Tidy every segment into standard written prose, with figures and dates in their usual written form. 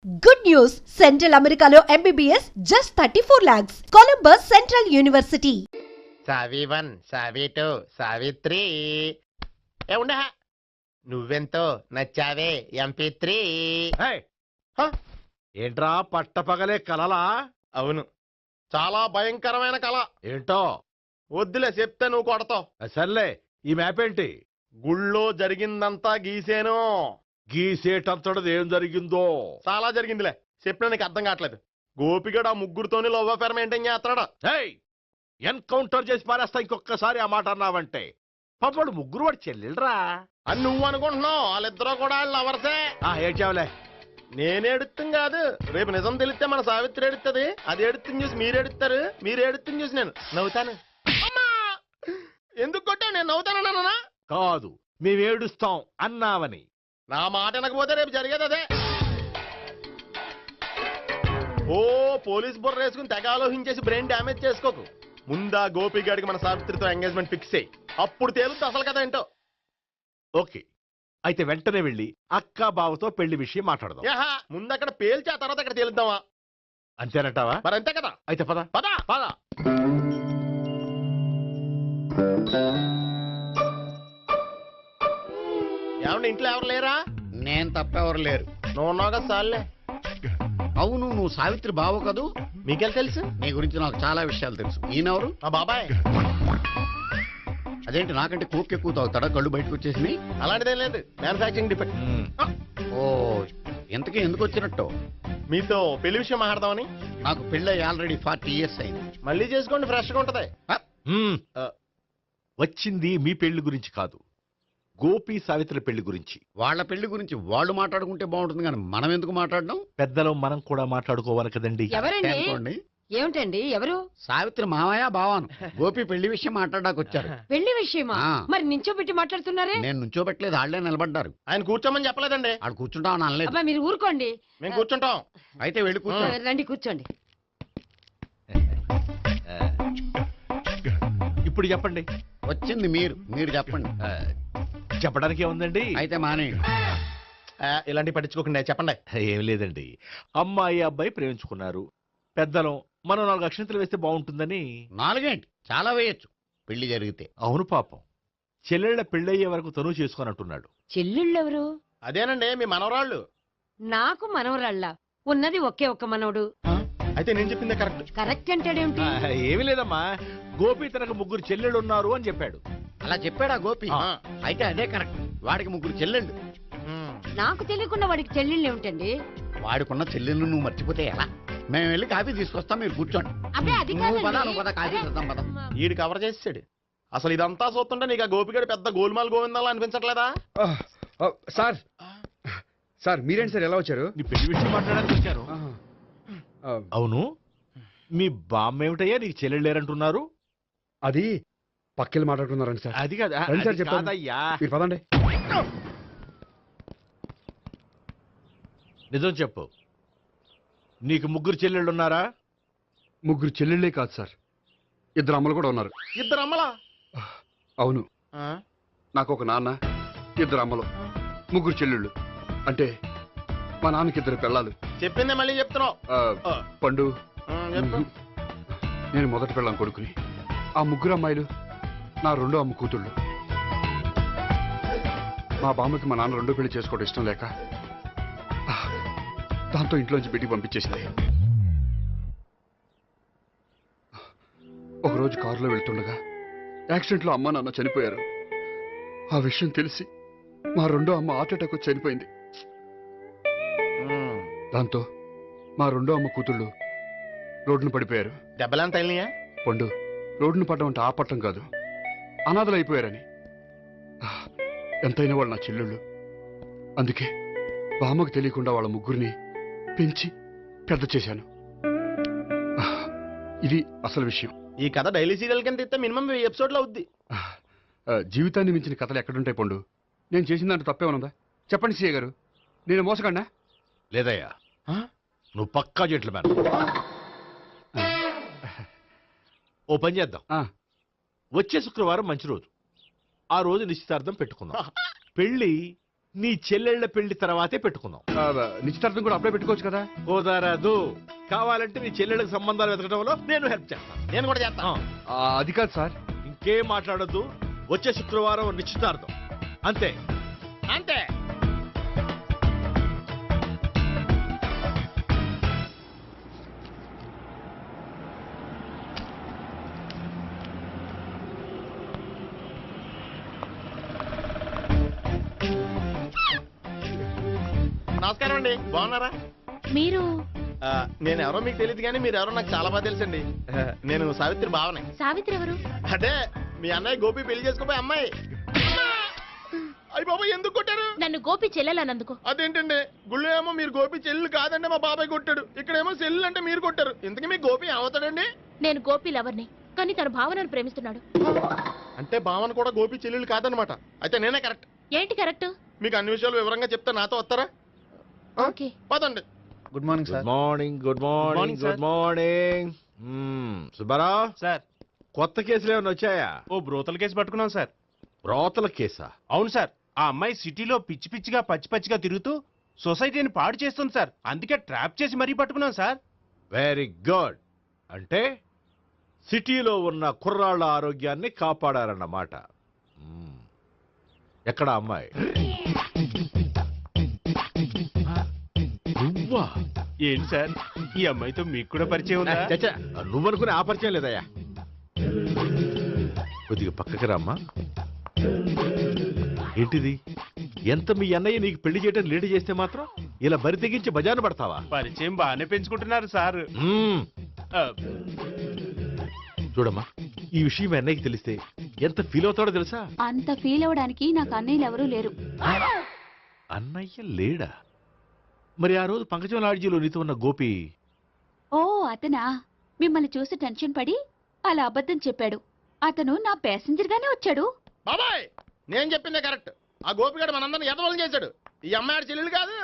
Good news! Central Americano MBBS just 34 lakhs. Columbus Central University. సావి 1 సావి 2 సావిత్రి ఏ ఉండా నువ్వెంతో నచ్చావే MP3 ఏంట్రా పట్టపగలే కలలా? అవును, చాలా భయంకరమైన కళ. ఏంటో వద్దులే, చెప్తే నువ్వు కొడతావు. సర్లే, ఈ మ్యాప్ ఏంటి? గుళ్ళో జరిగిందంతా గీసేను. గీసేటంతటది ఏం జరిగిందో? చాలా జరిగిందిలే, చెప్పినా నీకు అర్థం కావట్లేదు. గోపిగడు ఆ ముగ్గురుతోని లవ్ అఫేర్ మెయింటైన్ చేస్తాడా? ఎన్కౌంటర్ చేసి పారేస్తా ఇంకొకసారి ఆ మాట అన్నావంటే. పాపడు ముగ్గురు వాడు చెల్లెలరా అని నువ్వు అనుకుంటున్నావు, వాళ్ళిద్దరూ కూడా లవర్సే. ఏడ్చావులే. నేనే ఎడుతుంది కాదు, రేపు నిజం తెలిస్తే మన సావిత్రి ఎడుతుంది. అది ఎడుతుంది చూసి మీరు ఎడుతారు, మీరు ఎడుతుంది చూసి నేను నవ్వుతాను. ఎందుకు కొట్టా? నేను నవ్వుతానన్నా కాదు, మేమేడుస్తాం అన్నావని. నా మాట వినకపోతే రేపు జరిగేది అదే. ఓ పోలీస్ బుర్ర వేసుకుని తెగ ఆలోచించేసి బ్రెయిన్ డ్యామేజ్ చేసుకోకు. ముందా గోపిగాడికి మన సావిత్రితో ఎంగేజ్మెంట్ ఫిక్స్ అయ్యి అప్పుడు తేలుతుంది అసలు కదా ఏంటో. ఓకే, అయితే వెంటనే వెళ్ళి అక్క బావతో పెళ్లి విషయం మాట్లాడదాం. ముందు అక్కడ పేల్చి ఆ తర్వాత అక్కడ తేలుద్దామా? అంతేనంటావా? మరి అంతే కదా. అయితే పద పద పద. ఏమండి, ఇంట్లో ఎవరు లేరా? నేను తప్పెవరు లేరు. నువ్వు ఉన్నావు కదా సార్లే. అవును, నువ్వు సావిత్రి బావు కదూ? మీకెళ్ళి తెలుసు? నీ గురించి నాకు చాలా విషయాలు తెలుసు. ఈయనెవరు? మా బాబాయ్. అదేంటి, నాకంటే కోక్ ఎక్కువ తాగుతాడా? కళ్ళు బయటకు వచ్చేసి. అలాంటిదేం లేదు, మ్యానుఫాక్చరింగ్ డిఫెక్ట్. ఓ, ఇంతకీ ఎందుకు వచ్చినట్టు? మీతో పెళ్లి విషయం మాట్లాడదామని. నాకు పెళ్ళి ఆల్రెడీ 40 years అయింది. మళ్ళీ చేసుకోండి, ఫ్రెష్ గా ఉంటది. వచ్చింది మీ పెళ్లి గురించి కాదు, గోపి సావిత్రి పెళ్లి గురించి. వాళ్ళ పెళ్లి గురించి వాళ్ళు మాట్లాడుకుంటే బాగుంటుంది, కానీ మనం ఎందుకు మాట్లాడడం? పెద్దలో మనం కూడా మాట్లాడుకోవాలి కదండి. ఎవరండి? అనుకోండి. ఏమిటండి? ఎవరు? సావిత్రి మామయ్య బావాను. గోపి పెళ్లి విషయం మాట్లాడడానికి వచ్చారు. పెళ్లి విషయమా? ఆ. మరి నించోబెట్టి మాట్లాడుతున్నారే? నేను నుంచోబెట్టలేదు, వాళ్ళే నిలబడ్డారు. ఆయన కూర్చోమని చెప్పలేదండి. వాళ్ళు కూర్చుంటామని అనలేదు. అబ్బా, మీరు ఊరుకోండి. మేము కూర్చుంటాం. అయితే వెళ్ళి కూర్చో. రండి, కూర్చోండి. ఇప్పుడు చెప్పండి. వచ్చింది మీరు, మీరు చెప్పండి. చెప్పడానికి ఏముందండి? అయితే మానేయండి. ఇలాంటి పట్టించుకోకుండా చెప్పండి. ఏం లేదండి, అమ్మాయి అబ్బాయి ప్రేమించుకున్నారు. పెద్దలం మనం 4 అక్షంతలు వేస్తే బాగుంటుందని. 4 ఏంటి, చాలా వేయచ్చు పెళ్లి జరిగితే. అవును, పాపం చెల్లెళ్ళ పెళ్ళయ్యే వరకు తను చేసుకున్నట్టున్నాడు. చెల్లెళ్ళెవరు? అదేనండి మీ మనవరాళ్ళు. నాకు మనవరాళ్ళ ఉన్నది ఒకే ఒక్క మనవడు. అయితే నేను చెప్పిందే కరెక్ట్. కరెక్ట్ అంటాడేమిటి? ఏమీ లేదమ్మా, గోపి తనకు 3 చెల్లెళ్ళు ఉన్నారు అని చెప్పాడు. అలా చెప్పాడా గోపి? అయితే అదే కరెక్ట్. వాడికి 3 చెల్లెళ్ళు. నాకు తెలియకుండా వాడికి చెల్లెళ్ళు ఏమిటండి? వాడికున్న చెల్లెళ్ళు నువ్వు మర్చిపోతే ఎలా? మేము వెళ్ళి కాఫీ తీసుకొస్తాం, మీరు కూర్చోండి. అబ్బే, అది నువ్వు పద, కాదండి. నువ్వు పద, కాఫీ చేద్దాం పద. ఈడు కవర్ చేసాడు. అసలు ఇదంతా చూస్తుంటే నీకు ఆ గోపిగడు పెద్ద గోల్మాల్ గోవిందాలు అనిపించట్లేదా? సార్ సార్ మీరేంటి సార్, ఎలా వచ్చారు? నీ పెళ్లి విషయం మాట్లాడడానికి వచ్చాను. అవును, మీ బామ్మ ఏమిటయ్యా నీకు చెల్లెళ్ళు లేరంటున్నారు? అది పక్కెళ్ళి మాట్లాడుకున్నారండి సార్. అది కాదు, రండి సార్, అది చెప్తాను. కాదయ్యా. మీరు పదండి. నిజం చెప్పు, నీకు 3 చెల్లెళ్ళు ఉన్నారా? 3 చెల్లెళ్ళే కాదు సార్, 2 అమ్మలు కూడా ఉన్నారు. 2 అమ్మలా? అవును, నాకు ఒక నాన్న, 2 అమ్మలు, 3 చెల్లెళ్ళు. అంటే మా నాన్నకి 2 పిల్లలు. చెప్పిందే మళ్ళీ చెప్తున్నావు. పండు, చెప్పు. నేను మొదటి పిల్లం కొడుకుని. ఆ 3 అమ్మాయిలు నా 2వ అమ్మ కూతుళ్ళు. మా బామ్మకి మా నాన్న 2వ పెళ్లి చేసుకోవడం ఇష్టం లేక దాంతో ఇంట్లోంచి బిడ్డికి పంపించేసింది. ఒకరోజు కారులో వెళ్తుండగా యాక్సిడెంట్లో అమ్మ నాన్న చనిపోయారు. ఆ విషయం తెలిసి మా 2వ అమ్మ హార్ట్ అటాక్ వచ్చి చనిపోయింది. దాంతో మా 2వ అమ్మ కూతుళ్ళు రోడ్డును పడిపోయారు. దెబ్బలంత తగిలినాయా? పండు, రోడ్డును పడ్డం అంటే ఆపట్టం కాదు, అనాథలు అయిపోయారని. ఎంతైనా వాళ్ళు నా చెల్లెళ్ళు. అందుకే బామ్మకు తెలియకుండా వాళ్ళ 3 పెంచి పెద్ద చేశాను. ఇది అసలు విషయం. ఈ కథ డైలీ సీరియల్ కింద ఇస్తే మినిమం 1000 ఎపిసోడ్లు అవుద్ది. జీవితాన్ని మించిన కథలు ఎక్కడుంటాయి పండు? నేను చేసిన దాంట్లో తప్పేమనుందా? చెప్పండి సీఏ గారు, నేను మోసగండా? లేదయ్యా, నువ్వు పక్కా జెంట్లమ్యాన్. ఓ పని చేద్దాం, వచ్చే శుక్రవారం మంచి రోజు. ఆ రోజు నిశ్చితార్థం పెట్టుకుందాం. పెళ్లి నీ చెల్లెళ్ళ పెళ్లి తర్వాతే పెట్టుకుందాం. నిశ్చితార్థం కూడా అప్పుడే పెట్టుకోవచ్చు కదా. కుదరదు. కావాలంటే నీ చెల్లెళ్ళకి సంబంధాలు వెతకడంలో నేను హెల్ప్ చేస్తాను. నేను కూడా చేస్తాను. అది కాదు సార్. ఇంకేం మాట్లాడొద్దు. వచ్చే శుక్రవారం నిశ్చితార్థం. అంతే. అంతే. నమస్కారం అండి, బాగున్నారా? మీరు నేను ఎవరో మీకు తెలియదు కానీ మీరు ఎవరో నాకు చాలా బాగా తెలుసండి. నేను సావిత్రి బావనే. సావిత్రి ఎవరు? అంటే మీ అన్నయ్య గోపి పెళ్లి చేసుకోపోయి అమ్మాయి. అయ్యి బాబాయ్ ఎందుకు కొట్టారు? నన్ను గోపి చెల్లెలన్నందుకు. అదేంటండి, గుళ్ళు ఏమో మీరు గోపి చెల్లు కాదంటే మా బాబాయ్ కొట్టాడు, ఇక్కడేమో చెల్లు అంటే మీరు కొట్టారు. ఇంతకీ మీ గోపి ఏమవుతాడండి? నేను గోపి లవర్ని, కానీ తన భావనను ప్రేమిస్తున్నాడు. అంటే భావన కూడా గోపి చెల్లెలు కాదనమాట. అయితే నేనే కరెక్ట్. ఏంటి కరెక్ట్? మీకు అన్ని విషయాలు వివరంగా చెప్తే నాతో వస్తారా? ఓకే. పదండి. Good morning good morning. Good morning. Good morning. Subbarao sir, కొత్త కేసులు ఏమైనా వచ్చాయా? ఓ బ్రోతల కేసు పట్టుకున్నాం సార్. రోతల కేసా? అవును సార్, ఆ అమ్మాయి సిటీలో పిచ్చి పిచ్చిగా పచ్చి పచ్చిగా తిరుగుతూ సొసైటీని పాడు చేస్తుంది సార్. అందుకే ట్రాప్ చేసి మరీ పట్టుకున్నాం సార్. Very good. అంటే సిటీలో ఉన్న కుర్రాళ్ళ ఆరోగ్యాన్ని కాపాడారన్నమాట. ఎక్కడ అమ్మాయి? నువ్వా? ఏంటి సార్, ఈ అమ్మాయితో మీకు కూడా పరిచయం ఉందా? చచ్చా, నువ్వనుకునే ఆ పరిచయం లేదయ్యా. కొద్దిగా పక్కకి రామ్మా. ఏంటిది? ఎంత మీ అన్నయ్య నీకు పెళ్లి చేయడం లేట్ చేస్తే మాత్రం ఇలా బరి తెగించి బజారు పడతావా? పరిచయం బాగానే పెంచుకుంటున్నారు సార్. ఆ, చూడమ్మా, ఈ విషయం మీ అన్నయ్యకి తెలిస్తే ఎంత ఫీల్ అవుతాడో తెలుసా? అంత ఫీల్ అవడానికి నాకు అన్నయ్యలు ఎవరూ లేరు. అన్నయ్య లేడా? మరి ఆ రోజు పంకజం లాడ్జీలో నీతో ఉన్న గోపి? ఓ అతనా? మిమ్మల్ని చూసి టెన్షన్ పడి అలా అబద్ధం చెప్పాడు. అతను నా ప్యాసింజర్ గానే వచ్చాడు. బాబాయ్ నేను చెప్పిందే కరెక్ట్. ఆ గోపిగాడు మనందరిని ఎదవలం చేశాడు. ఈ అమ్మాయి చెల్లెలు కాదు.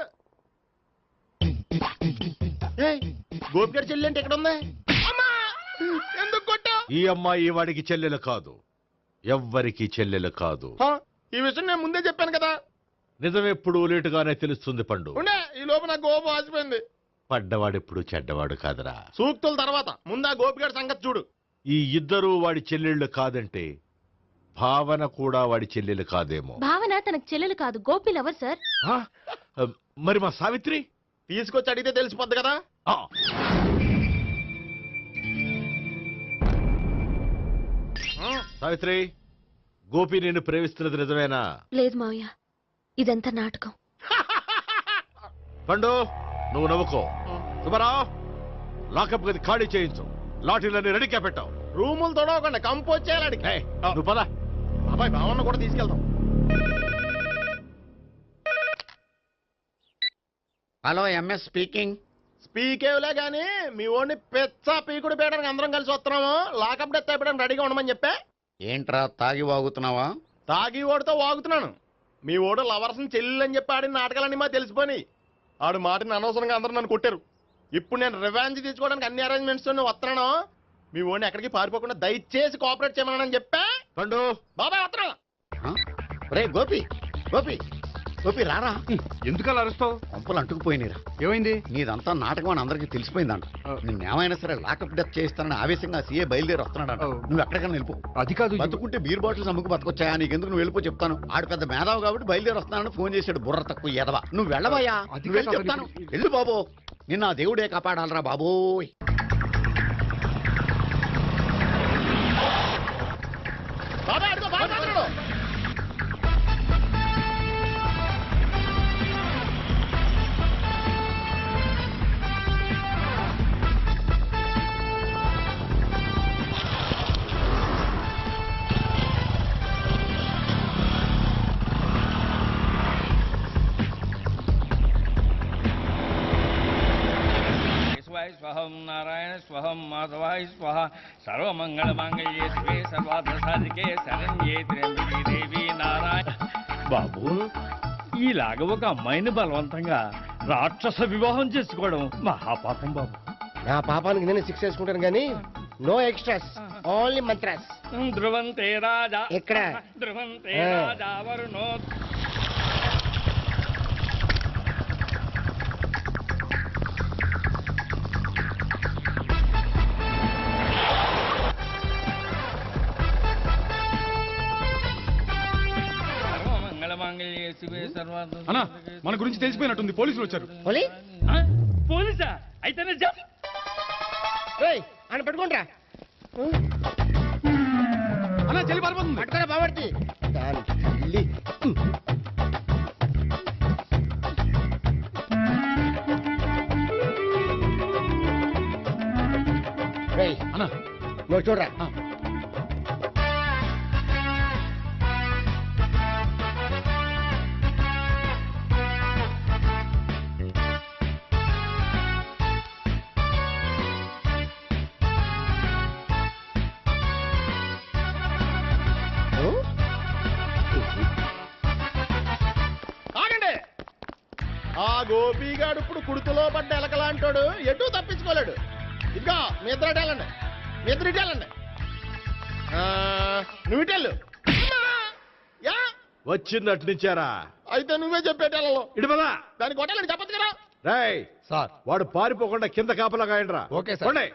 గోపిగాడి చెల్లి అంటే ఎక్కడ ఉంది? అమ్మా! ఎందుకు కొట్టా? ఈ అమ్మాయి వాడికి చెల్లెలు కాదు, ఎవ్వరికి చెల్లెలు కాదు. ఈ విషయం నేను ముందే చెప్పాను కదా. నిజమెప్పుడు లేటుగానే తెలుస్తుంది పండు. ఉండే ఈ లోపు నా గోపు ఆసిపోయింది. పడ్డవాడెప్పుడు చెడ్డవాడు కాదురా. సూక్తుల తర్వాత ముందు ఆ గోపిగాడి సంగతి చూడు. ఈ ఇద్దరూ వాడి చెల్లెళ్ళు కాదంటే భావన కూడా వాడి చెల్లెలు కాదేమో. భావన తనకు చెల్లెలు కాదు, గోపి లవర్ సార్. ఆ? మరి మా సావిత్రి? తీసుకొచ్చి అడిగితే తెలిసిపోద్ది కదా. ఆ. సావిత్రి, గోపి నేను ప్రేమిస్తున్నది నిజమేనా? లేదు మావయ్య, ఇదంతా నాటకం. పండు నువ్వు నవ్వుకో. సుబ్బారావు, లాకప్ గది ఖాళీ చేయించు. లాఠీలన్నీ రెడీగా పెట్టావు. రూములు తొడవకుండా కంపోజ్ చేయాలి. ఏయ్, నువ్వు పద. అబ్బాయి భావన కూడా తీసుకెళ్తాం. Hello, MS speaking. స్పీకేవ్లే గానీ మీ ఓడిని పెచ్చ పీకుడు పేయడానికి అందరం కలిసి వస్తున్నాము. లాకప్ డెత్ అయిపోయడానికి రెడీగా ఉండమని చెప్పే. ఏంట్రా తాగి వాగుతున్నావా? తాగి ఓడితో వాగుతున్నాను. మీ ఓడు లవర్స్ని చెల్లెలని చెప్పి ఆడిన నాటకాలన్నీ మా తెలిసిపోయి ఆడు మాటని అనవసరంగా అందరూ నన్ను కొట్టారు. ఇప్పుడు నేను రివెంజ్ తీసుకోవడానికి అన్ని అరేంజ్మెంట్స్ వస్తున్నాను. మీ ఓడిని ఎక్కడికి పారిపోకుండా దయచేసి కోఆపరేట్ చేయమని చెప్పా. పండు బాబాయ్ వస్తున్నాను. రే గోపి, గోపి, గోపి రారా. ఎందుకు అలా అరుస్తావు? పంపులు అంటుకుపోయినరా. ఏమైంది? నీదంతా నాటకం అని అందరికీ తెలిసిపోయిందంట. నిన్నేమైనా సరే లాకప్ డెత్ చేయిస్తానని ఆవేశంగా సీఏ బయలుదేరి వస్తున్నాడంట. నువ్వు ఎక్కడికైనా వెళ్ళిపో. అది కాదు. బతుకుంటే బీర్ బాటిల్స్ అమ్ముకు బతకొచ్చాయా? నీకెందుకు? నువ్వు వెళ్ళిపో చెప్తాను. ఆడు పెద్ద మేధావు కాబట్టి బయలుదేరి వస్తున్నానని ఫోన్ చేశాడు. బుర్ర తక్కువ ఎదవా. నువ్వు వెళ్ళవయ్యా. అది నువ్వు వెళ్ళి కాదు. చెప్తాను. వెళ్ళు బాబో. నిన్న ఆ దేవుడే కాపాడాలరా బాబోయ్. బాబాయ్ అడుగు, బాబాయ్ అడుగు. స్వహం నారాయణ స్వహం మాధవాయ స్వహ సర్వమంగళ మాంగళ్యే శివే సర్వార్థ సాధికే శరణ్యే త్ర్యంబకే దేవి నారాయణ. బాబు, ఈలాగ ఒక అమ్మాయిని బలవంతంగా రాక్షస వివాహం చేసుకోవడం మహాపాపం బాబు. నా పాపానికి నేను శిక్ష వేసుకుంటాను కానీ నో ఎక్స్ట్రాస్, ఓన్లీ మంత్రాస్. ధ్రువంతే రాజా ఎక్కడ? ధ్రువంతే రాజా వరుణో. మన గురించి తెలిసిపోయినట్టుంది, పోలీసులు వచ్చారు. ఆ? పోలీసా? అయితేనే జప్. ఆయన పెట్టుకుంటా అన్నా చెల్లి పారిపోతుంది. పట్టుకురా బాబర్తి అన్నా నువ్వు చూడరా. ఆ గోపిగాడు ఇప్పుడు కుడుతులో పడ్డ ఎలకలాంటాడు, ఎటు తప్పించుకోలేడు. ఇదిగా మీ ఇద్దరు ఇటేళ్ళండి, మీ ఇద్దరు ఇటేళ్ళండి. నువ్వు ఇటెళ్ళు. యా వచ్చింది అట్నుంచారా? అయితే నువ్వే చెప్పేటెళ్ళలో ఇటు పదా. దానికి కొట్టాలని చెప్పచ్చు కదా. రేయ్ సార్. వాడు పారిపోకుండా కింద కాపలా కాయండిరా. Okay sir. పోండి.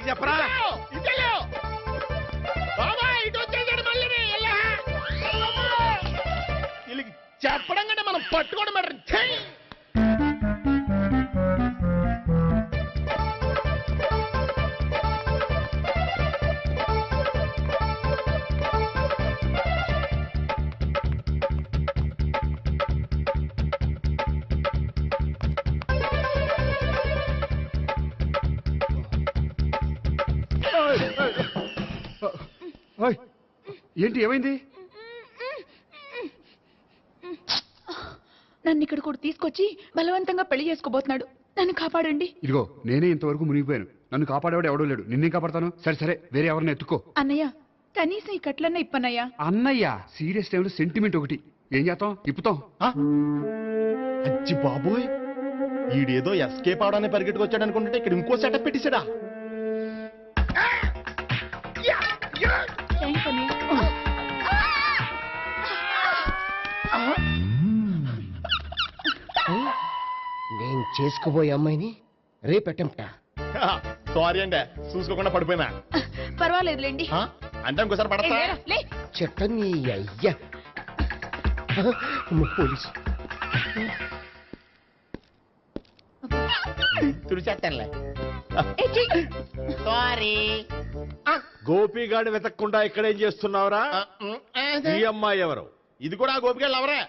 చెప్పరా వీళ్ళకి చెప్పడం కంటే మనం పట్టుకోవడం బెటర్. ఏంటి ఏమైంది? నన్ను ఇక్కడ కూడా తీసుకొచ్చి బలవంతంగా పెళ్లి చేసుకోబోతున్నాడు. నన్ను కాపాడండి. ఇదిగో నేనే ఇంతవరకు మునిగిపోయాను, నన్ను కాపాడేవాడు ఎవడో లేడు, నిన్నే కాపాడతాను. సరే సరే వేరే ఎవరిని ఎత్తుకో. అన్నయ్య కనీసం ఈ కట్లన్నా ఇప్పన్నయ్యా. అన్నయ్య సీరియస్ టైంలో సెంటిమెంట్ ఒకటి, ఏం చేస్తాం, ఇప్పుతాం. అచ్చి బాబోయ్, ఈడేదో ఎస్కేప్ అవడానికి పరిగెట్టుకొచ్చాడు అనుకుంటే ఇక్కడ ఇంకో సెటప్ పెట్టేశాడా. థ్యాంక్స్ అన్నయ్య. నేను చేసుకోబోయే అమ్మాయిని రేపెట్టంటా. సారీ అండి, చూసుకోకుండా పడిపోయినా. పర్వాలేదులేండి. అంటే ఇంకోసారి పడతా. చెట్ట నీ అయ్యా పోలీసు తుడిచేస్తానులే. సారీ. గోపిగాడి వెతకకుండా ఇక్కడేం చేస్తున్నావురా? ఈ అమ్మాయి ఎవరు? ఇది కూడా గోపిగాళ్ళు ఎవరే?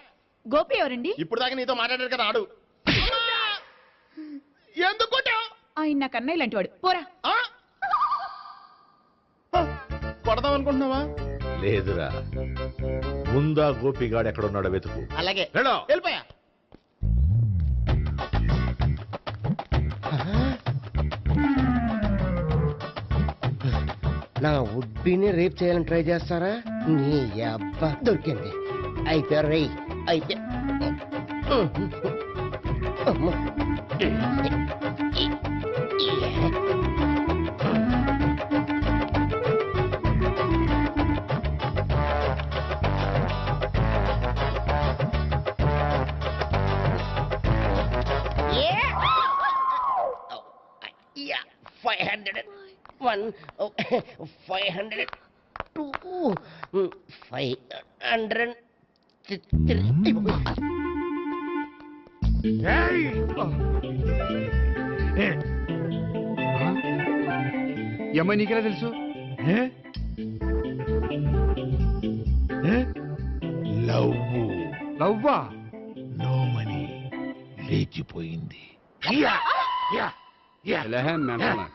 గోపి ఎవరండి? ఇప్పుడు దాకా నీతో మాట్లాడారు కదా ఆడు. ఎందుకు కొట్టావు? ఆయన నాకు అన్నయ్య లాంటి వాడు. పోరా. కొడదాం అనుకుంటున్నావా? లేదురా, ముందా గోపిగాడు ఎక్కడున్నాడో వెతుకు. అలాగే వెళ్ళో. వెళ్ళిపోయా. నా ఉడ్బీని రేప్ చేయాలని ట్రై చేస్తారా? నీ అబ్బా దొరికింది. అయిపోయారు రై. అయిపోయా. Yeah, 501, 502, 503. ఈ అమ్మాయి నీకెలా తెలుసు? లవ్వా? నోమని లేచిపోయింది. ఎలాహే మెంటల్ నా.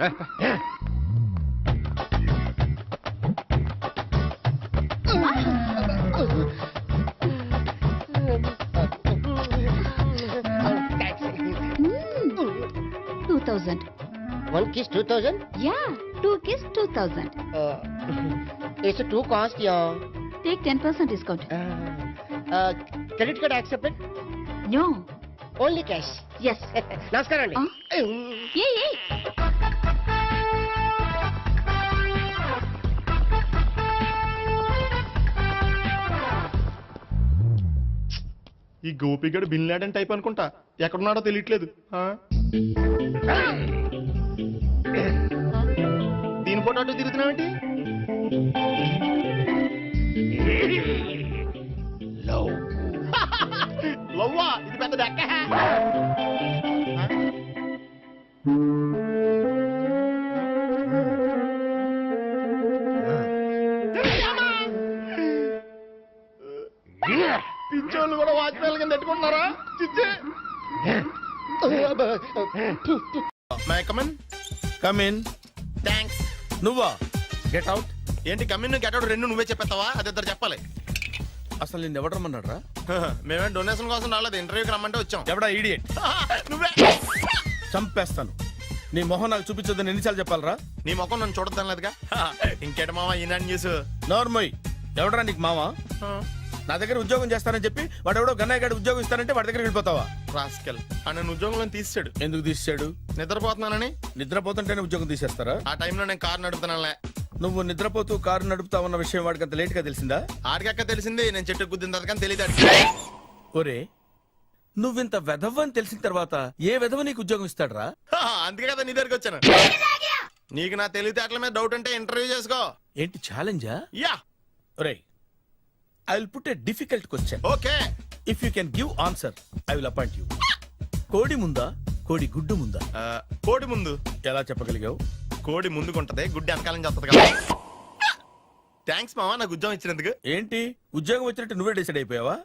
$2,000. 1 kiss 2000. Yeah, 2 kiss 2,000. It's too cost, yeah. Take 10% discount. Credit card accepted? No. Only cash. Yes. నమస్కారం అండి. Hey. ఈ గోపిగడు బిన్ లాడెన్ టైప్ అనుకుంటా, ఎక్కడున్నాడో తెలియట్లేదు. ఆ? దీని ఫోటో అటు తిరుగుతున్నావేంటి? లవ్వా? ఇది పెద్ద డెక్క. పించోళ్ళు కూడా వాచ్మెన్ కింద పెట్టుకుంటున్నారా? చిచ్చే. కమిన్. థ్యాంక్స్. నువ్వా? Get out. ఏంటి కమిన్ గెట్ అవుట్ రెండు నువ్వే చెప్పేస్తావా? అది ఇద్దరు చెప్పాలి. అసలు నిన్ను ఎవడు రమ్మన్నాడు రా? మేమే డొనేషన్ కోసం రాలేదు, ఇంటర్వ్యూకి రమ్మంటే వచ్చాం. ఎవడా ఈడియట్? నువ్వే. చంపేస్తాను. నీ మొహం నాకు చూపించొద్దని ఎన్నిసార్లు చెప్పాలరా? నీ ముఖం నన్ను చూడద్దాం లేదుగా. ఇంకేట మామ ఈనాడు న్యూస్. నోర్మోయ్, ఎవడరా నీకు మామ? నా దగ్గర ఉద్యోగం చేస్తానని చెప్పి వాడు ఎవడో గన్నయ్య గారి ఉద్యోగం ఇస్తానంటే వాడి దగ్గర వెళ్ళిపోతావా? రాస్కెల్. నన్ను ఉద్యోగంలో తీసాడు. ఎందుకు తీసాడు? నిద్రపోతున్నానని. నిద్రపోతుంటేనే ఉద్యోగం తీసేస్తారా? ఆ టైంలో నేను కారు నడుపుతున్నానులే. నువ్వు నిద్రపోతూ కారు నడుపుతావన్న విషయం వాడికి అంత లేట్ గా తెలిసిందా? ఆడికక్క తెలిసింది, నేను చెట్టు గుద్దిన తర్వాత కానీ తెలియదు. ఒరే, నువ్వింత వెధవ్ అని తెలిసిన తర్వాత ఏ వెధవ నీకు ఉద్యోగం ఇస్తాడరా? అందుకే కదా నీ దగ్గరికి వచ్చాను. నీకు నా తెలివితేటల మీద డౌట్ అంటే ఇంటర్వ్యూ చేసుకో. ఏంటి ఛాలెంజా? యా. ఒరే, I will put a difficult question. Okay. If you can give answer I will appoint you. కోడి ముందా, కోడి గుడ్డు ముందా? కోడి ముందు. ఎలా చెప్పగలిగావు? కోడి ముందుకుంటది, గుడ్డి వెనకాలని చేస్తుంది కదా. థ్యాంక్స్ మామా నాకు ఉద్యోగం ఇచ్చినందుకు. ఏంటి ఉద్యోగం వచ్చినట్టు నువ్వే డిసైడ్ అయిపోయావా?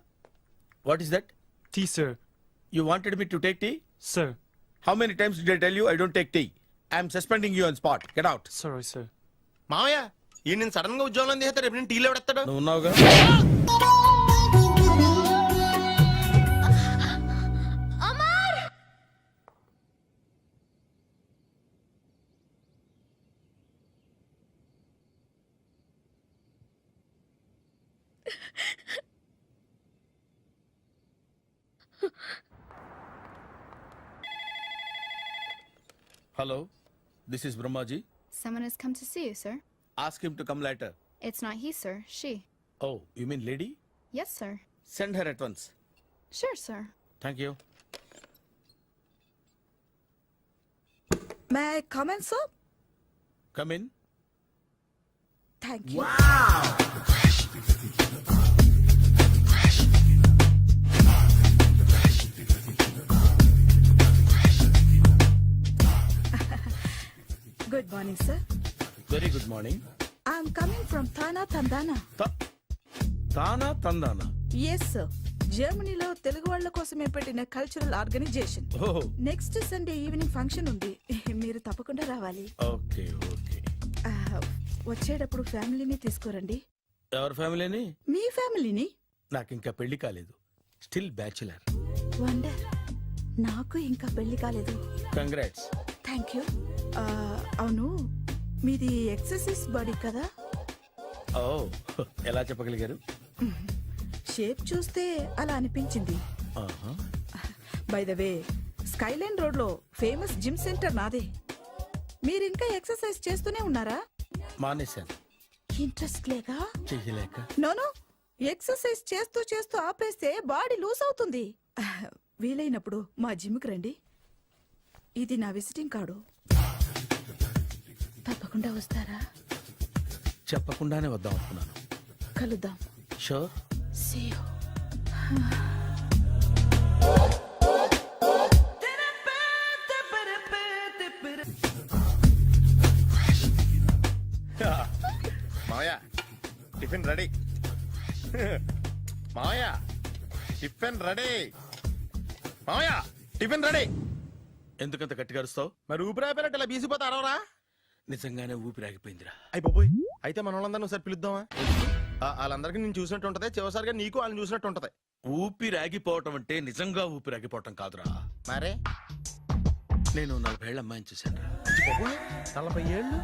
What is that? Tea sir. You wanted me to take tea? Sir. How many times did I tell you I don't take tea? I am suspending you on spot. Get out. Sorry, sir. మామయ్య ఈ నేను sudden గా ఉద్యోగంలో తీస్తాడు, రేపు నేను టీలో పెడతాడు. నువ్వు ఉన్నావుగా? Hello, this is Brahmaji. Someone has come to see you, sir. Ask him to come later. It's not he, sir. She. Oh, you mean lady? Yes, sir. Send her at once. Sure, sir. Thank you. May I come in, sir? Come in. Thank you. Good morning, sir. Very good morning. I'm coming from Thana, Tandana. Thana, Tandana. Yes, sir. జర్మనీలో తెలుగు వాళ్ళ కోసమే పెట్టిన cultural organisation. Oh. Next Sunday evening function ఉంది, మీరు తప్పకుండా రావాలి. Okay, okay. వచ్చేటప్పుడు ఫ్యామిలీని తీసుకురండి. ఎవరి ఫ్యామిలీని? మీ ఫ్యామిలీని. నాకు ఇంకా పెళ్లి కాలేదు. Still bachelor. వండర్. నాకు ఇంకా పెళ్లి కాలేదు. కంగ్రాట్స్. Thank you. అవును, మీది ఎక్సర్సైజ్ బాడీ కదా? ఓ, ఎలా చెప్పగలిగారు? షేప్ చూస్తే అలా అనిపించింది. By the way, Skyline road లో ఫేమస్ జిమ్ సెంటర్ నాదే. మీరింకా ఎక్సర్సైజ్ చేస్తూనే ఉన్నారా? మానేశాను, ఇంట్రెస్ట్ లేగా? చెయ్యలేక. నోను, ఎక్సర్సైజ్ చేస్తూ చేస్తూ ఆపేస్తే బాడీ లూజ్ అవుతుంది. వీలైనప్పుడు మా జిమ్కి రండి. ఇది నా విజిటింగ్ కార్డు. తప్పకుండా వస్తారా? చెప్పకుండానే వద్దాం అనుకున్నాను. కలుద్దాం. షూర్. See you. మావయ్య టిఫిన్ రెడీ. మావయ్య టిఫిన్ రెడీ. మావయ్య టిఫిన్ రెడీ. ఎందుకంత గట్టిగా అరుస్తావు? మరి ఊపిరి అయిపోయినట్టు ఇలా బీసిపోతే అరవరా? నిజంగానే ఊపిరాగిపోయిందిరా. అయ్యి బాబోయ్, అయితే మన వాళ్ళందరినీ ఒకసారి పిలుద్దామా? వాళ్ళందరికీ నేను చూసినట్టు ఉంటది, చివరిసారిగా నీకు వాళ్ళని చూసినట్టు ఉంటది. ఊపిరాగిపోవటం అంటే నిజంగా ఊపిరాగిపోవటం కాదురా. మరే నేను 40 ఏళ్ల అమ్మాయిని చూశాను రా. 40 ఏళ్ళు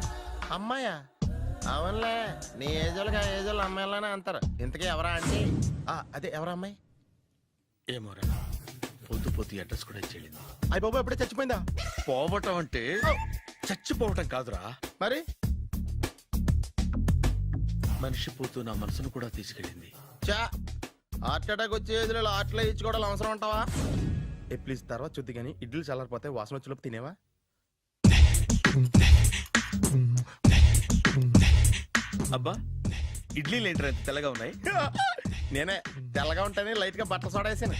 అమ్మాయా? అవునులే, నీ ఏజోళ్ళకి ఆ ఏజోళ్ళు అమ్మాయిలానే అంటారు. ఇంతకీ ఎవరా అంటే? అదే ఎవరా అమ్మాయి? ఏమోరా, పొద్దు పొద్దు అడ్రస్ కూడా చెల్లింది. అయ్యి బాబు ఎప్పుడే చచ్చిపోయిందా? పోవటం అంటే చచ్చిపోవటం కాదురా, మరి మనిషి పోతూ నా మనసును కూడా తీసుకెళ్ళింది. చా, హార్ట్ అటాక్ వచ్చే ఏజ్లో హార్ట్లో ఇచ్చుకోవడం అవసరం ఉంటావా? ప్లీజ్ తర్వాత చుద్ది కానీ ఇడ్లీలు చల్లారిపోతే వాసన వచ్చేలోపు తినేవా? అబ్బా, ఇడ్లీలు ఏంటి ఎంత తెల్లగా ఉన్నాయి? నేనే తెల్లగా ఉంటానే లైట్ గా బట్టలు సోడేసాను.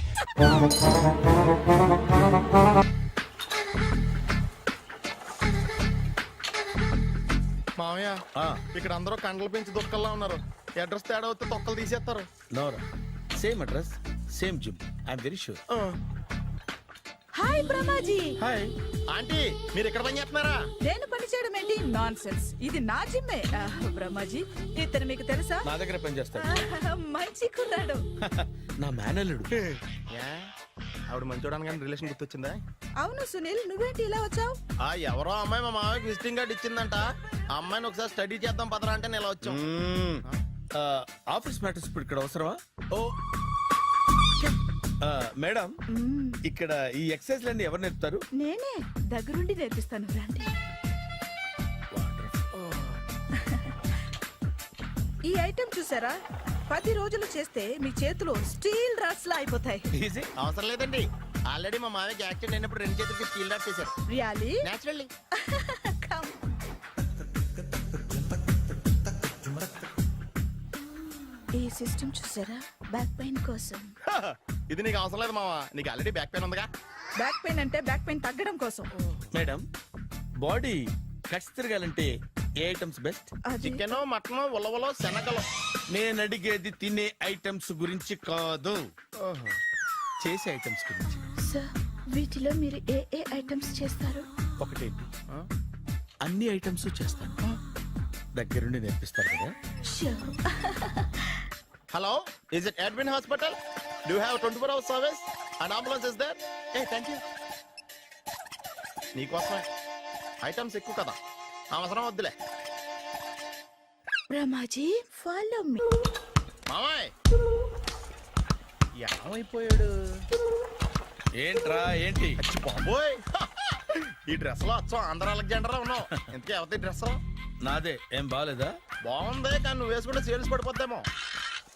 మామయ్య, ఇక్కడ అందరూ కండలు పెంచి దుక్కల్లా ఉన్నారు. అడ్రస్ తేడా వస్తే తొక్కలు తీసేస్తారు. నోరా, same address, same gym. I'm very sure. Hi Brahmaji. Hi aunty, మీరు ఇక్కడ పని చేస్తున్నారా? నేను పని చేయడం ఏంటి? Nonsense. ఇది నా జిమ్మే. బ్రహ్మాజీ, ఇతను మీకు తెలుసా? నా దగ్గర పని చేస్తాడు. మంచి కుర్రాడు. నా మేనల్లుడు. ఆవిడ మంచి చూడడానికి రిలేషన్ గుర్తొచ్చిందా? అవును సునీల్, నువ్వేంటి ఇలా వచ్చావు? ఎవరో అమ్మాయి మా మామయ్యకి విజిటింగ్ కార్డు ఇచ్చిందంట. ఆ అమ్మాయిని ఒకసారి స్టడీ చేద్దాం పదరా అంటే నేను ఇలా వచ్చాం. ఆఫీస్ మ్యాటర్స్ ఇప్పుడు ఇక్కడ అవసరమా? ఓ మేడం, ఇక్కడ ఈ ఎక్సర్సైజ్ లన్నీ ఎవరు నేర్పుతారు? నేనే దగ్గరుండి నేర్పిస్తాను, రండి. ఈ ఐటెం చూసారా? 10 రోజులు చేస్తే మీ చేతులు స్టీల్ రాట్స్ లా అయిపోతాయి. అవసరం లేదండి, ఆల్రెడీ మా మామయ్యకి యాక్సిడెంట్ అయినప్పుడు 2 చేతులకి స్టీల్ డాట్ చేశారు. రియల్లీ? నేచురల్లీ. ఈ సిస్టమ్ చూసారా? బ్యాక్ పెయిన్ కోసం. ఇది నీకు అవసరం లేదు మావా, నీకు ఆల్రెడీ బ్యాక్ పెయిన్ ఉందిగా. బ్యాక్ పెయిన్ అంటే బ్యాక్ పెయిన్ తగ్గడం కోసం. మేడం, బాడీ కట్స్ తిరగాలంటే ఏ ఐటమ్స్ బెస్ట్? చికెన్, మటన్, ఉలవలో, శనగలు. నేను అడిగేది తినే ఐటమ్స్ గురించి కాదు, చేసే ఐటమ్స్ గురించి. సార్, వీటిలో మీరు ఏ ఏ ఐటమ్స్ చేస్తారు? ఒకటేంటి, అన్ని ఐటమ్స్ చేస్తాను. దగ్గరుండి నేర్పిస్తారు కదా. Hello, is it admin hospital? Do have 24 hours service and ambulance is there? Thank you. నీకోసమే ఐటమ్స్ ఎక్కువ కదా, అవసరం వద్దులే. Brahmaji, follow me. మామయ్య ఏమైపోయాడు? ఏంట్రా ఏంటి? బాబోయ్, ఈ డ్రెస్ లో వచ్చాం ఆంధ్ర అలెగ్జాండర్ ఉన్నావు. ఇంతకీ ఎవరి డ్రెస్? నాదే. ఏం బాగాలేదా? బాగుంది, కానీ నువ్వు వేసుకుంటే సేల్స్ పడిపోద్దేమో.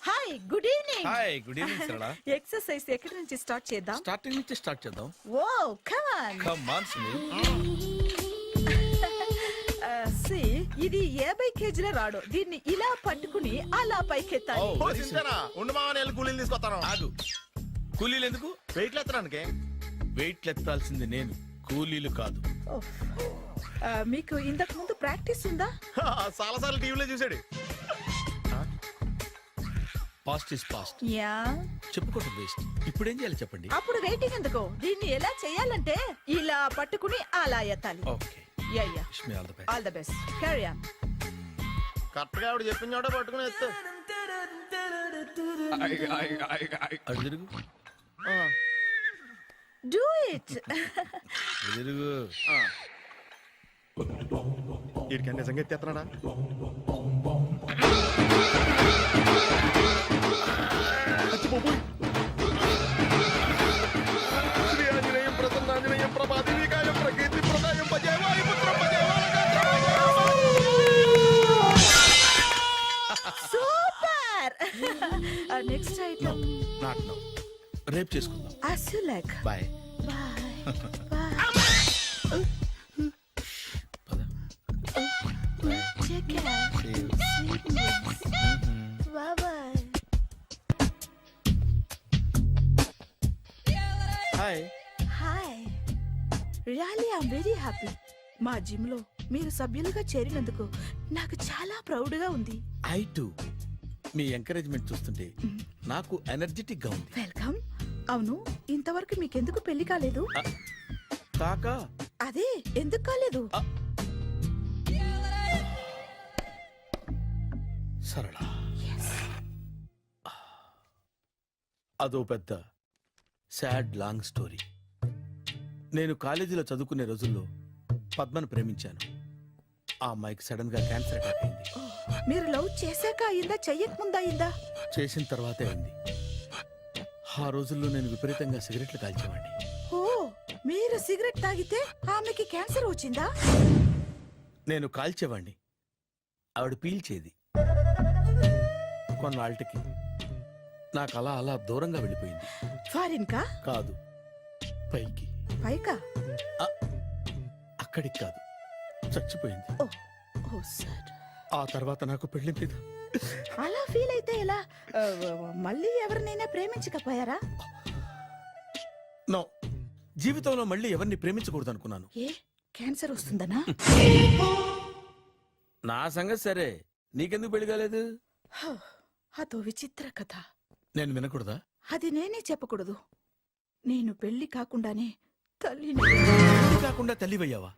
Hi, good evening. Hi, good evening Sarala. Exercise ఎక్కడి నుంచి స్టార్ట్ చేద్దాం? స్టార్టింగ్ నుంచి స్టార్ట్ చేద్దాం. Oh come on. Come on Sunil. ఇది 50 కేజీల రాడు. దీన్ని ఇలా పట్టుకుని అలా పైకెత్తాలి. ఉండు మామ, నేను కూలీలు తీసుకొస్తాను. ఆగు, కూలీలు ఎందుకు? వెయిట్లు ఎత్తడానికి. వెయిట్లు ఎత్తాల్సింది నేను, కూలీలు కాదు. మీకు ఇంతకు ముందు ప్రాక్టీస్ ఉందా? చాలా సార్లు టీవీలో చూసాడు. Past is past. యా, చెప్పుకోవడం వేస్ట్. ఇప్పుడు ఏం చేయాలి చెప్పండి. అప్పుడు వెయిటింగ్ ఎందుకు? దీన్ని ఎలా చేయాలంటే ఇలా పట్టుకుని అలా ఎత్తాలి. Okay, ya ya, wish me all the best. All the best. Carry on. Correct గా ఆవిడ చెప్పిన చోట పట్టుకుని ఎత్తు. అటు తిరుగు. Do it. తిరుగు. వీడికి నిజంగా ఎత్తేస్తున్నాడా? శ్రీ ఆంజనేయం ప్రసన్నాంజనేయం రేపు చేసుకుందాం. As you like. Bye. Bye. Bye. Take care. Sweet dreams. Bye-bye. Hi. Hi. Really, I'm very happy. మా జిమ్ లో మీరు సభ్యులుగా చేరినందుకు నాకు చాలా ప్రౌడ్గా ఉంది. I to. మీ ఎంకరేజ్మెంట్ చూస్తుంటే నాకు ఎనర్జెటిక్ గా ఉంది. వెల్కమ్. అవును, ఇంతవరకు మీకెందుకు పెళ్లి కాలేదు? కాకా అదే ఎందుకు కాలేదు? సరళ, అదో పెద్ద సాడ్ లాంగ్ స్టోరీ. నేను కాలేజీలో చదువుకునే రోజుల్లో పద్మను ప్రేమించాను. ఆ అమ్మాయికి సడన్ గా క్యాన్సర్ అటాక్ అయింది. మీరు లవ్ చేశాక అయిందా, చెయ్యక ముందా అయిందా? చేసిన తర్వాతే అయింది. ఆ రోజుల్లో నేను విపరీతంగా సిగరెట్లు కాల్చేవాడిని. ఓ, మీరు సిగరెట్ తాగితే ఆమెకి క్యాన్సర్ వచ్చిందా? నేను కాల్చేవాడిని, ఆవిడ పీల్చేది. కొన్నాళ్ళకి నాకు అలా అలా దూరంగా వెళ్ళిపోయింది. ఫారిన్ కా? కాదు, పైకి. పైకా? అక్కడికి కాదు, చచ్చిపోయింది. ఓ సార్. ఆ తర్వాత నాకు పెళ్లి మీద అలా ఫీల్ అయితే ఎలా? మళ్ళీ ఎవరినైనా ప్రేమించకపోయారా? నో, జీవితంలో మళ్ళీ ఎవరిని ప్రేమించకూడదు అనుకున్నాను. ఏ, క్యాన్సర్ వస్తుందనా? నా సంగతి సరే, నీకెందుకు పెళ్లి కాలేదు? అదో విచిత్ర కథ. నేను వినకూడదా? అది నేనే చెప్పకూడదు. నేను పెళ్లి కాకుండానే తల్లిని. పెళ్లి కాకుండా తల్లివయ్యావా?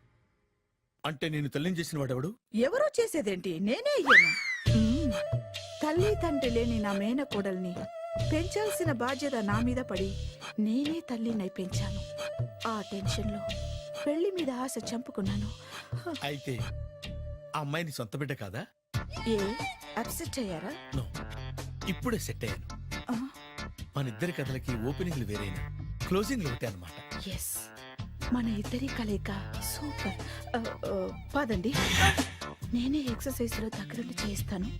అంటే నేను తల్లిని చేసిన వాడెవడు? ఎవరో చేసేదేంటి, నేనే అయ్యాను. తల్లి తండ్రి లేని నా మేనకోడల్ని పెంచాల్సిన బాధ్యత నా మీద పడి నేనే తల్లినై పెంచాను. ఆ టెన్షన్లో పెళ్లి మీద ఆశ చంపుకున్నాను. అయితే ఆ అమ్మాయిని సొంత బిడ్డ కాదా? ఏ, అప్సెట్ అయ్యారా? నో, ఇప్పుడే సెట్ అయ్యాను. మన ఇద్దరి కథలకి ఓపెనింగ్లు వేరైనా క్లోజింగ్లు ఒకటే అన్నమాట. ఎస్, మన ఇద్దరి కలయిక సూపర్. పదండి, నేనే ఎక్సర్సైజ్ లో దగ్గరుండి చేయిస్తాను.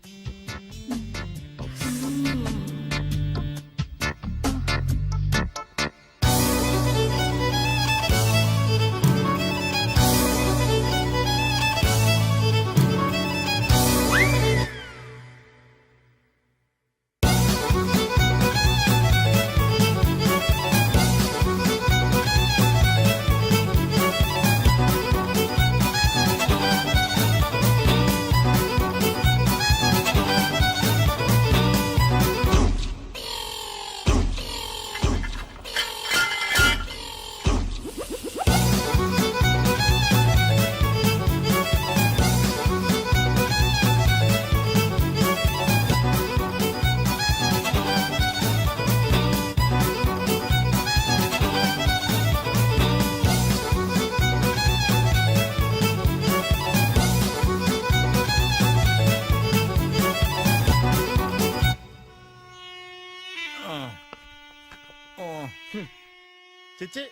చిచ్చి,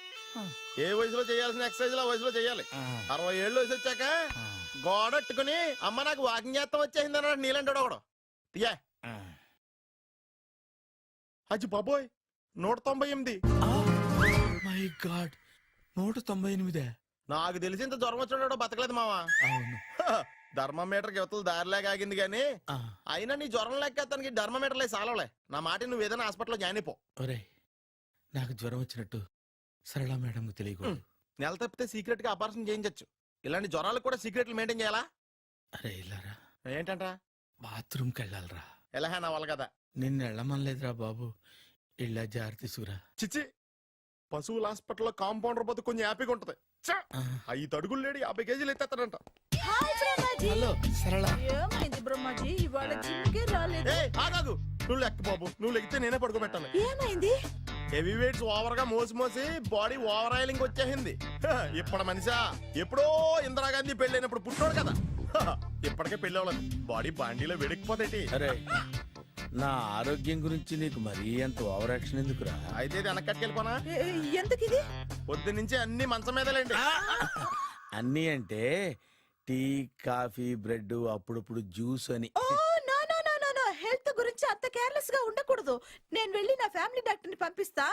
ఏ వయసులో చేయాల్సిన ఎక్సర్సైజ్ ఆ వయసులో చేయాలి. 60 ఏళ్ళు వయసు వచ్చాక గోడట్టుకుని అమ్మ నాకు వాకింగ్ చేస్తాం వచ్చేసింది అన్నాడు నీలంటాడు ఒకడు. తీయా అచ్చి బాబోయ్, 198. My God, 198. నాకు తెలిసి ఇంత జ్వరం వచ్చాడో బతకలేదు మావా. అవును. ధర్మమీటర్ యువతలు దారిలాగా ఆగింది గానీ అయినా నీ జ్వరం లెక్క అతనికి ధర్మమీటర్లే సాలవలే. నా మాట నువ్వు ఏదైనా హాస్పిటల్లో జాయిన్ అయిపో. ఒరే, నాకు జ్వరం వచ్చినట్టు సరళ మేడం తెలియకూడదు. నెల తప్పితే సీక్రెట్ గా ఆపరేషన్ చేయించచ్చు. ఇలాంటి జ్వరాలకు కూడా సీక్రెట్లు మెయింటైన్ చేయాలా? అరే ఇల్లారా, ఏంటంట? బాత్రూమ్కి వెళ్ళాలరా. ఎలాహే నా వాళ్ళ కదా. నిన్ను వెళ్ళమనలేదురా బాబు, ఇళ్ళ జారి తీసుకురా. చిచ్చి, పశువుల హాస్పిటల్లో కాంపౌండర్ పోతే కొంచెం హ్యాపీగా ఉంటది. 5 అడుగులు లేడి 50 కేజీలు ఎత్తేస్తాడంట. హలో సరళ. ఏమైంది బ్రహ్మాజీ, ఇవాళ జిమ్కే రాలేదు? ఆగాగు, నువ్వు లెక్క బాబు. నువ్వు లెక్కితే నేనే పడుకోబెట్టాను. ఏమైంది? హెవీ వెయిట్స్ ఓవర్ గా మోసి బాడీ ఓవర్ ఆయిలింగ్ వచ్చేసింది. ఇప్పుడు మనిషా ఎప్పుడో ఇందిరాగాంధీ పెళ్ళైనప్పుడు పుట్టినోడు కదా. ఇప్పటికే పెళ్ళి అవ్వలేదు, బాడీ బాండీలో వెడికిపోతేటి. అరే, నా ఆరోగ్యం గురించి నీకు మరీ అంత ఓవర్ యాక్షన్ ఎందుకురా? అయితే ఇది వెనకట్టుకెళ్ళిపోనా? ఎందుకు ఇది? పొద్దు నుంచి అన్ని మంచం మీదలేండి. అన్నీ అంటే టీ, కాఫీ, బ్రెడ్, అప్పుడప్పుడు జ్యూస్ అని. హెల్త్ గురించి అంత కేర్ కేర్లెస్ గా ఉండకూడదు. నేను వెళ్ళి నా ఫ్యామిలీ డాక్టర్ ని పంపిస్తా.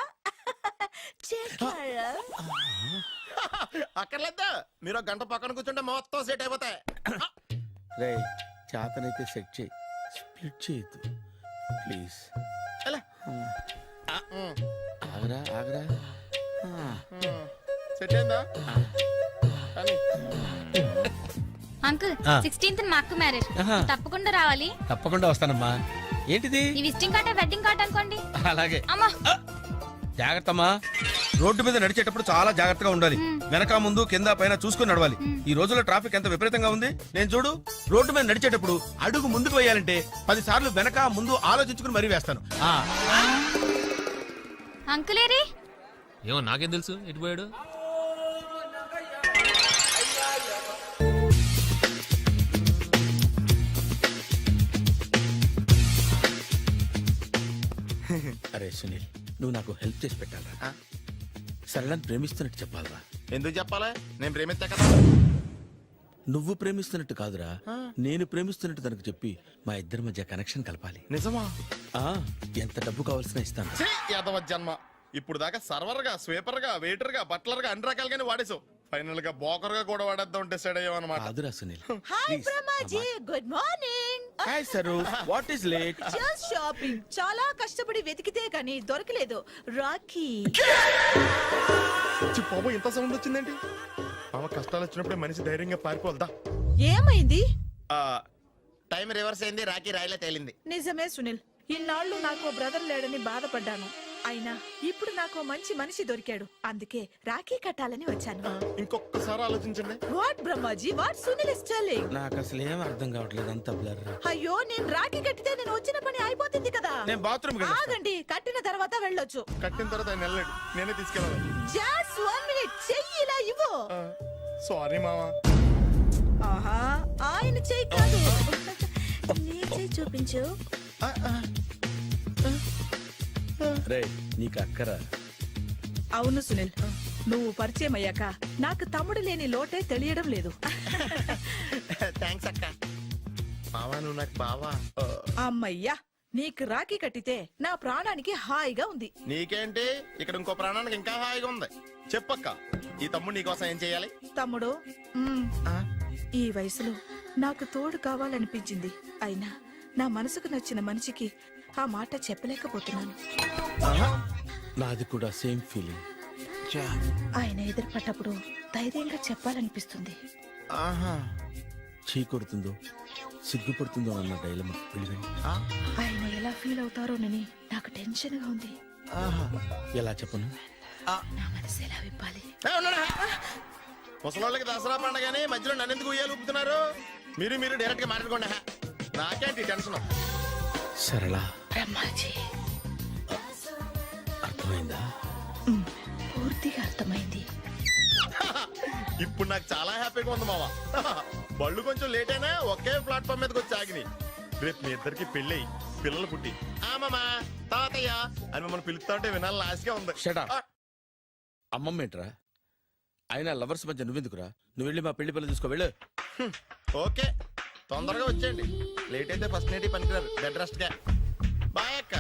అక్కర్లేద్దా, మీరు ఒక గంట పక్కన కూర్చుంటే మొత్తం సెట్ అయిపోతాయి. రే చేతనైతే సెట్ చేయి, స్ప్లిట్ చేయొద్దు ప్లీజ్. ఎలా? ఆగరా ఆగరా. సెట్ అయిందా? కానీ అంకుల్ ఆ. 16th మా అక్క మ్యారేజ్ ఆహా. తప్పకుండా రావాలి. తప్పకుండా వస్తానమ్మా. ఏంటిది? ఈ విజిటింగ్ కార్డ్ వెడ్డింగ్ కార్డ్ అనుకోండి. అలాగే. అమ్మా జాగ్రత్తమ్మా. రోడ్డు మీద నడిచేటప్పుడు చాలా జాగ్రత్తగా ఉండాలి. వెనక ముందు కింద పైన చూసుకుని నడవాలి. ఈ రోజుల్లో ట్రాఫిక్ ఎంత విపరీతంగా ఉంది. నేను చూడు, రోడ్డు మీద నడిచేటప్పుడు అడుగు ముందుకు వేయాలంటే 10 సార్లు వెనక ముందు ఆలోచించుకుని మరీ వేస్తాను. అంకులేరి ఏమో నాకేం తెలుసు ఎటు పోయాడు. అరే సునీల్, నువ్వు నాకు హెల్ప్ చేసి పెట్టాలరా. సరళని ప్రేమిస్తున్నట్టు చెప్పాలరా. ఎందుకు చెప్పాలి? నేను ప్రేమిస్తా కదా. నువ్వు ప్రేమిస్తున్నట్టు కాదురా, నేను ప్రేమిస్తున్నట్టు తనకు చెప్పి మా ఇద్దరి మధ్య కనెక్షన్ కలపాలి. నిజమా? ఎంత డబ్బు కావాల్సిన ఇస్తాను. యాదవ జన్మ. ఇప్పుడు దాకా సర్వర్ గా, స్వీపర్ గా, వెయిటర్ గా, బట్లర్ గా అన్ని రకాలుగానే వాడేసావు. ఫైనల్ గా బోకర్ గా కూడా వాడేద్దాం డిసైడ్ అయ్యామన్నమాట. కాదురా Sunil. Hi Brahmaji, good morning. Hi sir, what is late? Just shopping. చాలా కష్టపడి వెతికితే కానీ దొరకలేదు. రాఖీ. బాబు ఇంత సౌండ్ వచ్చిందేంటి? మామ కష్టాలు వచ్చినప్పుడే మనిషి ధైర్యంగా పారిపోవద్దా. ఏమైంది? టైం రివర్స్ అయింది, రాఖీ రాయిలా తేలింది. నిజమే సునీల్, ఇన్నాళ్ళు నాకు బ్రదర్ లేడని బాధపడ్డాను. అయినా ఇప్పుడు నాకు మంచి మనిషి దొరికాడు. అందుకే రాఖీ కట్టాలని వచ్చాను. ఇంకొకసారి ఆలోచించండి. What Brahmaji, what Sunil is telling? నాకు అసలు ఏం అర్థం కావట్లేదు, అంత బ్లర్. అయ్యో, నేను రాఖీ కట్టితే నేను వచ్చిన పని అయిపోతుంది కదా. నేను బాత్రూమ్ ఆగండి, కట్టిన తర్వాత వెళ్ళొచ్చు. కట్టిన తర్వాత ఆయన వెళ్ళాడు, నేనే తీసుకెళ్ళాలి. జస్ట్ 1 minute, చెయ్యి ఇలా ఇవ్వు. సారీ మామా. ఆహా, ఆయన చెయ్యి కాదు, నీ చెయ్యి చూపించు. రే నీకు అక్కరా? అవును సునీల్, నువ్వు పరిచయం అయ్యాక నాకు తమ్ముడు లేని లోటే తెలియడం లేదు. థ్యాంక్స్ అక్క. బావా నువ్వు నాకు బావా. అమ్మయ్యా, నీకు రాఖీ కట్టితే నా ప్రాణానికి హాయిగా ఉంది. నీకేంటి, ఇక్కడ ఇంకో ప్రాణానికి ఇంకా హాయిగా ఉంది. చెప్పక్క, ఈ తమ్ముడు నీకోసం ఏం చేయాలి? తమ్ముడు, ఈ వయసులో నాకు తోడు కావాలనిపించింది. అయినా నా మనసుకు నచ్చిన మనిషికి ఆ మాట చెప్పలేకపోతున్నాను. నాది కూడా సేమ్ ఫీలింగ్. ఆయన ఎదురుపడ్డప్పుడు ధైర్యంగా చెప్పాలనిపిస్తుంది. చీకొడుతుందో సిగ్గుపడుతుందో అన్న డైలమా. ఆయన ఎలా ఫీల్ అవుతారోనని నాకు టెన్షన్ గా ఉంది. ఎలా చెప్పను? నా మనసు ఎలా విప్పాలి? ముసలోళ్ళకి దసరా పండగని మధ్యలో నన్ను ఎందుకు ఉయ్యాలు ఊపుతున్నారు? మీరు డైరెక్ట్ గా మాట్లాడుకోండి. నాకేంటి టెన్షన్? సరళ, బ్రహ్మాజీ, అర్థమైందా? పూర్తిగా అర్థమైంది. ఇప్పుడు నాకు చాలా హ్యాపీగా ఉంది మావా. బళ్ళు కొంచెం లేట్ అయినా ఒకే ప్లాట్ఫామ్ మీదకి వచ్చి ఆగినాయి. రేపు మీ ఇద్దరికి పెళ్ళి పిల్లలు పుట్టి మామా తాతయ్య అని మమ్మల్ని పిలుస్తా ఉంటే వినాలని ఆశగా ఉంది. అమ్మమ్మ ఏంట్రా? అయినా లవర్స్ మధ్య నువ్వెందుకురా? నువ్వు వెళ్ళి మా పెళ్లి పిల్లలు చూసుకో, వెళ్ళు. ఓకే, తొందరగా వచ్చేయండి. లేట్ అయితే ఫస్ట్ నైట్ పనికిరారు. బెడ్ రెస్ట్ గా. బాయ్ అక్క.